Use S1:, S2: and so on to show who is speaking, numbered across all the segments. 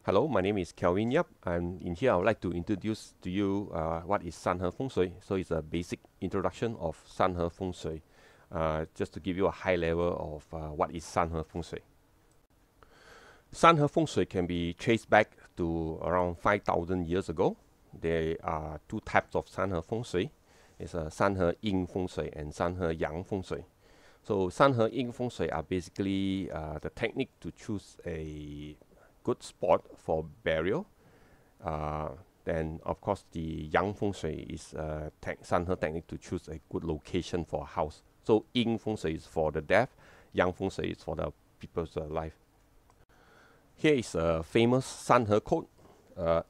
S1: Hello, my name is Kelvin Yap, and in here I would like to introduce to you what is SanHe Fengshui. So it's a basic introduction of SanHe Fengshui, just to give you a high level of what is SanHe Fengshui. SanHe Fengshui can be traced back to around 5,000 years ago. There are two types of SanHe Fengshui. It's a SanHe Yin Fengshui and SanHe Yang Fengshui. So SanHe Yin Fengshui are basically the technique to choose a good spot for burial. Then of course the Yang Feng Shui is SanHe technique to choose a good location for a house. So Yin Feng Shui is for the death, Yang Feng Shui is for the people's life. Here is a famous SanHe quote: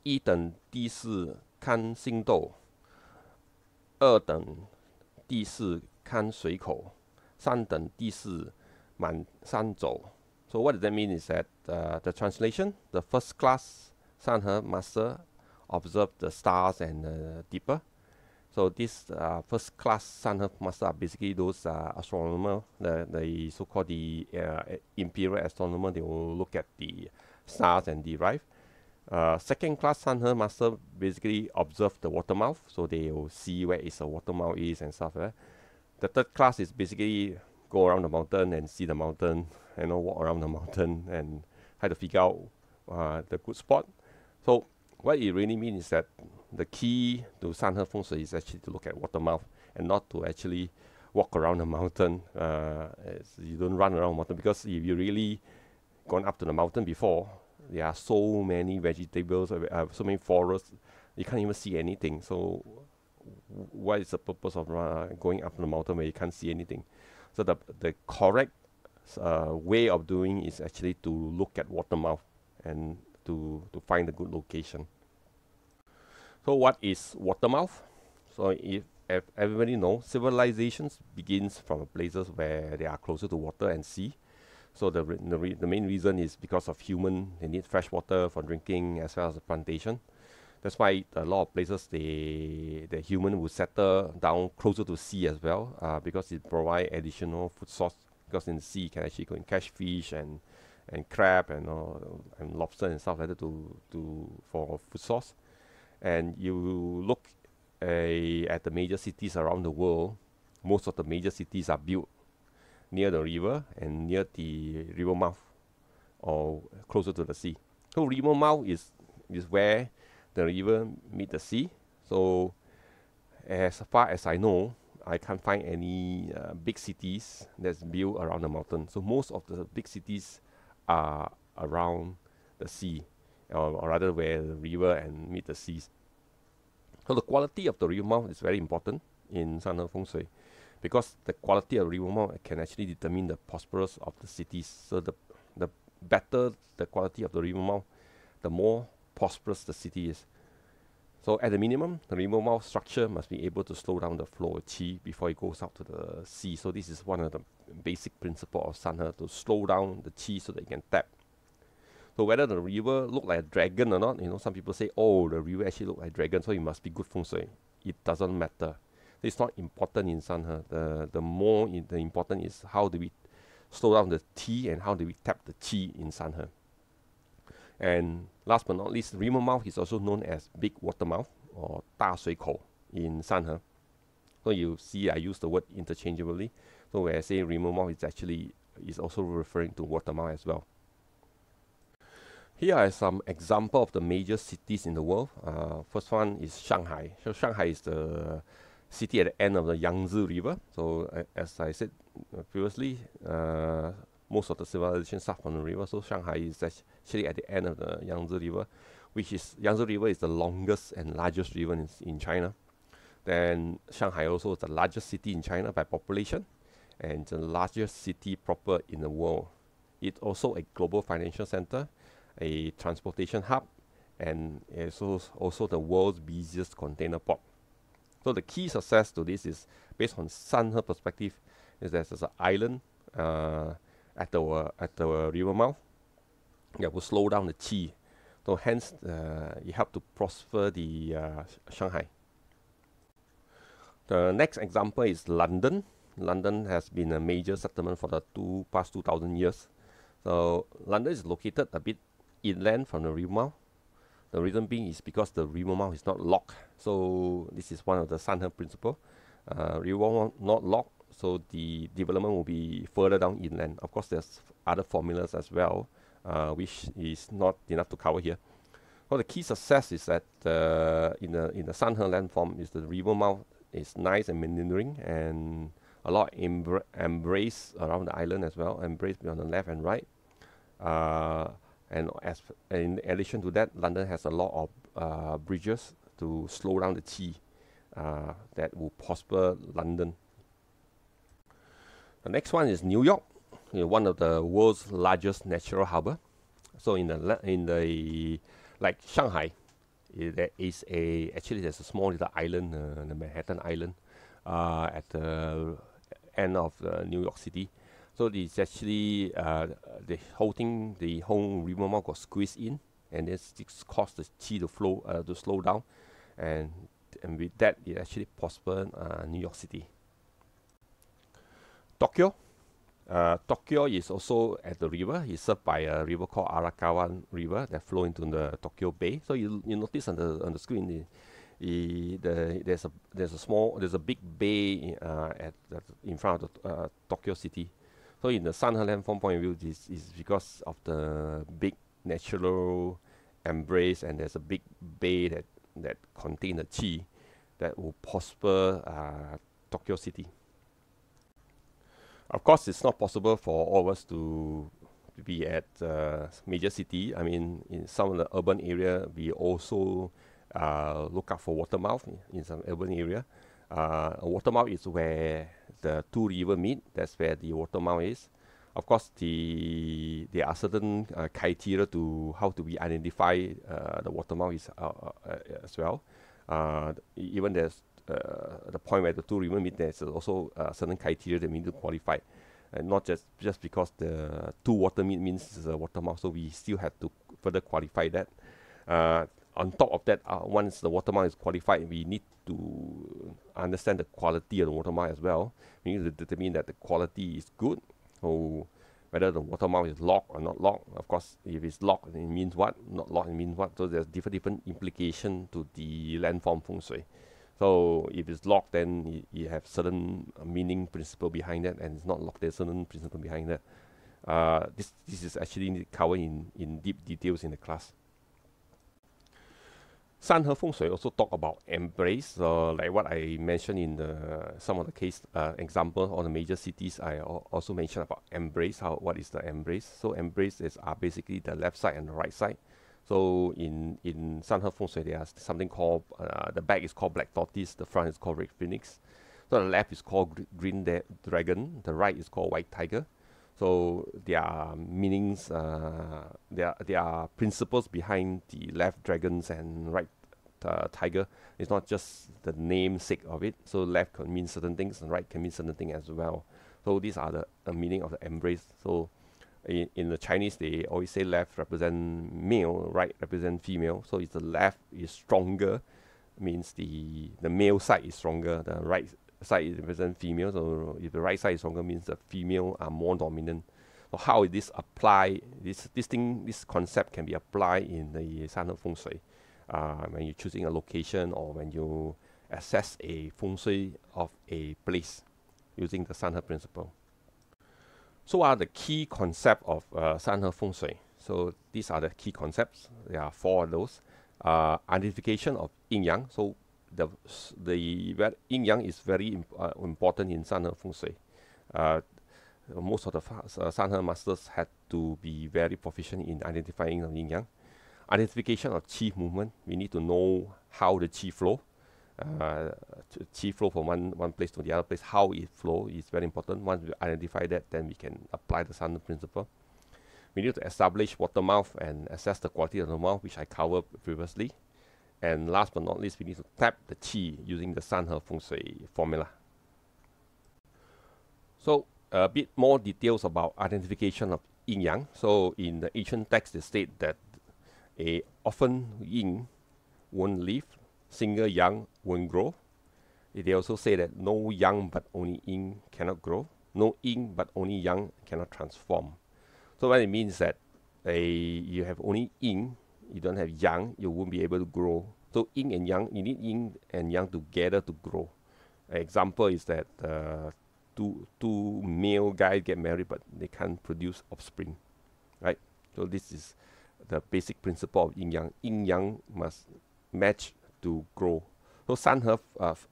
S1: 一等地势看星斗，二等地势看水口，三等地势满山走。So what does that mean is that the translation, the first class SanHe master observe the stars and the deeper. So this first class SanHe master are basically those astronomer, the so-called the imperial astronomer. They will look at the stars and derive. Second class SanHe master basically observe the water mouth, so they will see where is the water mouth is and stuff like that. The third class is basically go around the mountain and see the mountain, walk around the mountain and try to figure out the good spot. So what it really means is that the key to SanHe Feng Shui is actually to look at water mouth and not to actually walk around the mountain. You don't run around the mountain, because if you really gone up to the mountain before, there are so many vegetables, so many forests, you can't even see anything. So what is the purpose of going up to the mountain where you can't see anything? So the correct way of doing is actually to look at water mouth and to find a good location. So what is water mouth? So if everybody knows, civilizations begins from places where they are closer to water and sea. So the main reason is because of human, they need fresh water for drinking as well as the plantation. That's why a lot of places the human will settle down closer to sea as well, because it provide additional food source. Because in the sea you can actually go and catch fish and crab and lobster and stuff like that for food source. And you look at the major cities around the world, most of the major cities are built near the river and near the river mouth or closer to the sea. So river mouth is where the river meet the sea. So as far as I know, I can't find any big cities that's built around the mountain. So most of the big cities are around the sea, or rather where the river and meet the seas. So the quality of the river mouth is very important in SanHe Feng Shui, because the quality of river mouth can actually determine the prosperous of the cities. So the better the quality of the river mouth, the more prosperous the city is. So at the minimum, the river mouth structure must be able to slow down the flow of qi before it goes out to the sea. So this is one of the basic principles of SanHe, to slow down the qi so that you can tap. So whether the river look like a dragon or not, some people say, oh, the river actually look like a dragon, so it must be good feng shui. It doesn't matter. It's not important in SanHe. The important is how do we slow down the qi and how do we tap the qi in SanHe. And last but not least, river mouth is also known as big water mouth or 大水口 in SanHe. So you see I use the word interchangeably. So when I say river mouth, is also referring to water mouth as well. Here are some example of the major cities in the world. First one is Shanghai. So Shanghai is the city at the end of the Yangtze River. So as I said previously, most of the civilization start from the river. So Shanghai is actually at the end of the Yangtze River, Yangtze River is the longest and largest river in China. Then Shanghai also is the largest city in China by population and the largest city proper in the world. It's also a global financial center, a transportation hub, and it's also the world's busiest container port. So the key success to this is, based on SanHe perspective, is that there's an island at the river mouth that will slow down the qi. So hence, it helped to prosper the Shanghai. The next example is London. London has been a major settlement for the past 2,000 years. So London is located a bit inland from the river mouth. The reason being is because the river mouth is not locked. So this is one of the SanHe principle. River mouth not locked, so the development will be further down inland. Of course, there's other formulas as well, which is not enough to cover here. Well, the key success is that in the SanHe landform is the river mouth is nice and meandering, and a lot embrace around the island as well, embrace on the left and right. And in addition to that, London has a lot of bridges to slow down the qi that will prosper London. The next one is New York, one of the world's largest natural harbor. So in the like Shanghai, there is actually there's a small little island, the Manhattan Island, at the end of New York City. So it's actually the whole river mouth got squeezed in, and this caused the qi to flow to slow down, and with that it actually prospered New York City. Tokyo. Tokyo is also at the river. It's served by a river called Arakawa River that flow into the Tokyo Bay. So you notice on the screen there's a big bay in front of the Tokyo City. So in the SanHe landform point of view, this is because of the big natural embrace, and there's a big bay that contains the qi that will prosper Tokyo City. Of course, it's not possible for all of us to be at major city. I mean, in some of the urban area, we also look out for watermouth in some urban area. A watermouth is where the two rivers meet. That's where the watermouth is. Of course, there are certain criteria to how to be identify the watermouth as well. Even there's the point where the two rivers meet, there's also certain criteria that we need to qualify, and not just because the two water meet means it's a watermouth. So we still have to further qualify that. On top of that, once the watermouth is qualified, we need to understand the quality of the watermouth as well. We need to determine that the quality is good, so whether the watermouth is locked or not locked. Of course, if it's locked, it means what? Not locked, it means what? So there's different implications to the landform feng shui. So if it's locked, then you have certain meaning principle behind that, and it's not locked, there's certain principle behind that. This is actually covered in deep details in the class. SanHe Fengshui also talk about embrace, like what I mentioned in some of the case example on the major cities. I also mentioned about embrace. What is the embrace? So embrace are basically the left side and the right side. So in SanHe Fengshui, there's something called the back is called black tortoise, the front is called red phoenix. So the left is called green dragon, the right is called white tiger. So there are meanings, there are principles behind the left dragons and right tiger. It's not just the namesake of it. So left can mean certain things, and right can mean certain things as well. So these are the meaning of the embrace. So in the Chinese, they always say left represent male, right represent female. So if the left is stronger, means the male side is stronger. The right side represent female. So if the right side is stronger, means the female are more dominant. So how is this apply? This concept can be applied in the SanHe Feng Shui when you're choosing a location, or when you assess a feng shui of a place using the SanHe principle. So what are the key concepts of SanHe Feng Shui? So these are the key concepts. There are 4 of those. Identification of yin yang. So the yin yang is very important in SanHe Feng Shui. Most of the SanHe masters had to be very proficient in identifying the yin yang. Identification of qi movement. We need to know how the qi flow. Qi flow from one place to the other place, how it flow is very important. Once we identify that, then we can apply the SanHe principle. We need to establish water mouth and assess the quality of the mouth, which I covered previously. And last but not least, we need to tap the qi using the SanHe Feng Shui formula. So a bit more details about identification of yin yang. So in the ancient text, they state that often yin won't live, single yang won't grow. They also say that no yang but only yin cannot grow, no yin but only yang cannot transform. So what it means is that you have only yin, you don't have yang, you won't be able to grow. So yin and yang, you need yin and yang together to grow. An example is that two male guys get married, but they can't produce offspring, right? So this is the basic principle of yin yang. Yin yang must match to grow. So Sanhe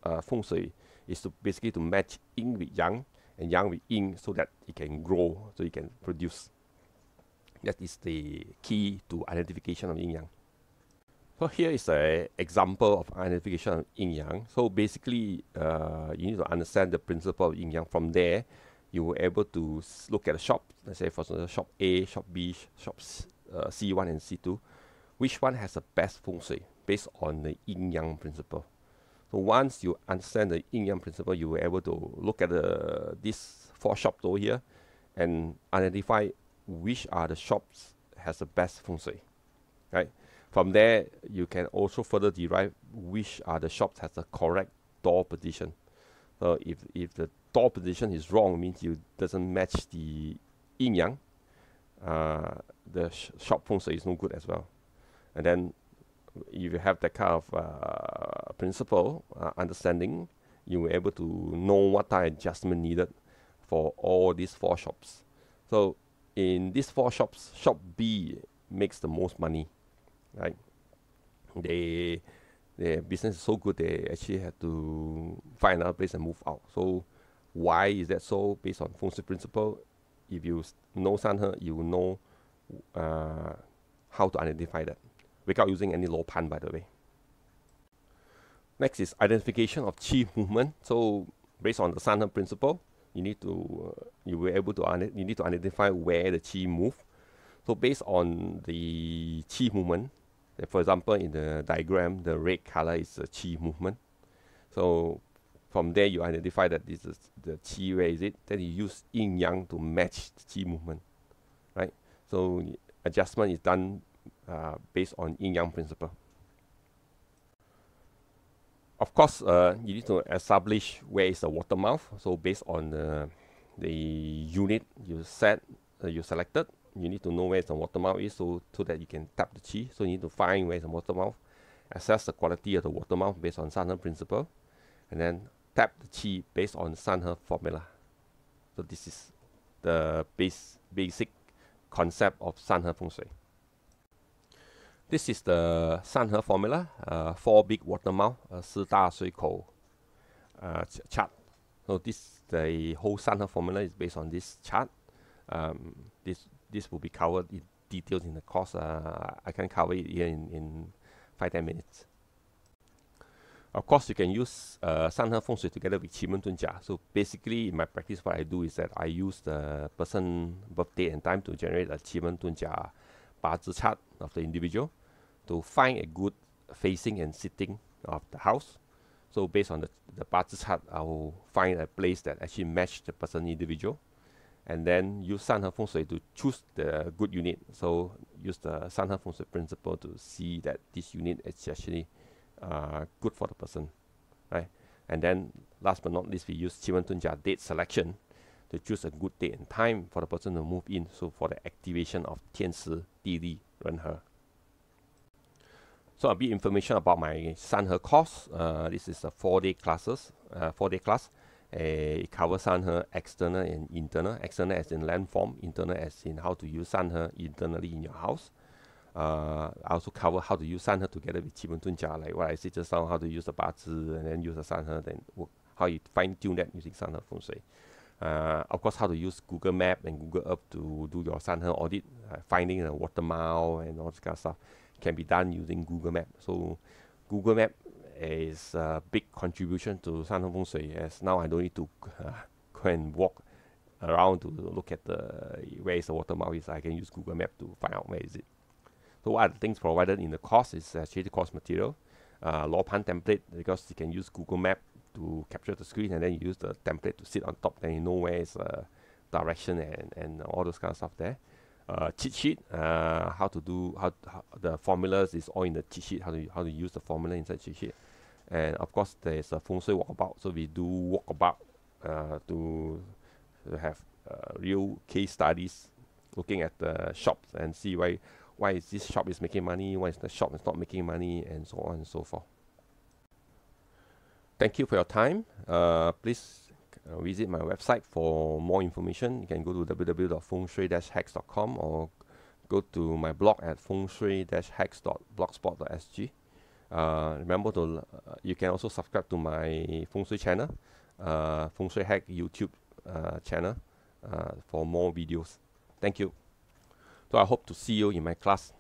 S1: Fengshui is to basically to match yin with yang and yang with yin so that it can grow, so it can produce. That is the key to identification of yin yang. So here is an example of identification of yin yang. So basically, you need to understand the principle of yin yang. From there, you will able to look at the shop. Let's say for example, shop A, shop B, shop C1 and C2. Which one has the best feng shui based on the yin yang principle? So once you understand the yin yang principle, you will able to look at these 4 shops over here and identify which are the shops has the best feng shui, right? From there, you can also further derive which are the shops has the correct door position. So if the door position is wrong, means you doesn't match the yin yang, the shop feng shui is no good as well. And then if you have that kind of principle understanding, you will able to know what type of adjustment needed for all these 4 shops. So in these 4 shops, shop B makes the most money, right? Their business is so good, they actually had to find another place and move out. So why is that so? Based on feng shui principle, if you know Sanhe, you will know how to identify that without using any low pan, by the way. Next is identification of qi movement. So based on the Sanhe principle, you need to you need to identify where the qi move. So based on the qi movement, for example, in the diagram, the red color is the qi movement. So from there, you identify that this is the qi, where is it? Then you use yin yang to match the qi movement, right? So adjustment is done based on yin yang principle. Of course, you need to establish where is the water mouth. So based on the unit you selected, you need to know where the water mouth is, so that you can tap the qi. So you need to find where is the water mouth, assess the quality of the water mouth based on Sanhe principle, and then tap the qi based on Sanhe formula. So this is the basic concept of Sanhe Fengshui. This is the Sanhe formula, 4 big water mouth, 4大水口 chart. So the whole Sanhe formula is based on this chart. This will be covered in details in the course. I can cover it here in 5-10 minutes. Of course, you can use Sanhe Fengshui together with Qi Men Dun Jia. So basically, in my practice, what I do is that I use the person birthday and time to generate a Qi Men Dun Jia 八字 chart of the individual to find a good facing and sitting of the house. So based on the 八字 chart, I will find a place that actually match the person individual, and then use Sanhe Fengshui to choose the good unit. So use the Sanhe Fengshui principle to see that this unit is actually good for the person, right? And then last but not least, we use Qi Men Dun Jia date selection to choose a good date and time for the person to move in. So for the activation of 天时地利人和. So a bit information about my Sanhe course. This is a 4-day classes, 4-day class. It covers Sanhe external and internal. External as in landform, internal as in how to use Sanhe internally in your house. I also cover how to use Sanhe together with Qi Men Dun Jia, like what I said just now, how to use the 八字 and then use the Sanhe, then how you fine-tune that using Sanhe Fengshui. Of course, how to use Google Map and Google Earth to do your Sanhe audit, finding the water mouth and all this kind of stuff can be done using Google Map. So Google Map is a big contribution to Sanhe Fengshui, as now I don't need to go and walk around to look at where is the water mouth is. I can use Google Map to find out where is it. So what are the things provided in the course is actually the course material, law pan template, because you can use Google Map to capture the screen, and then you use the template to sit on top, then you know where is direction and all those kind of stuff there. Cheat sheet, how to do how the formulas is all in the cheat sheet, how to use the formula inside cheat sheet. And of course there's a Feng Shui walkabout, so we do walkabout to have real case studies looking at the shops and see why is this shop is making money, why is the shop is not making money, and so on and so forth. Thank you for your time. Please visit my website for more information. You can go to www.fengshui-hacks.com or go to my blog at fengshui-hacks.blogspot.sg. Remember to you can also subscribe to my Feng Shui channel, Fengshui-Hack YouTube channel, for more videos. Thank you. So I hope to see you in my class.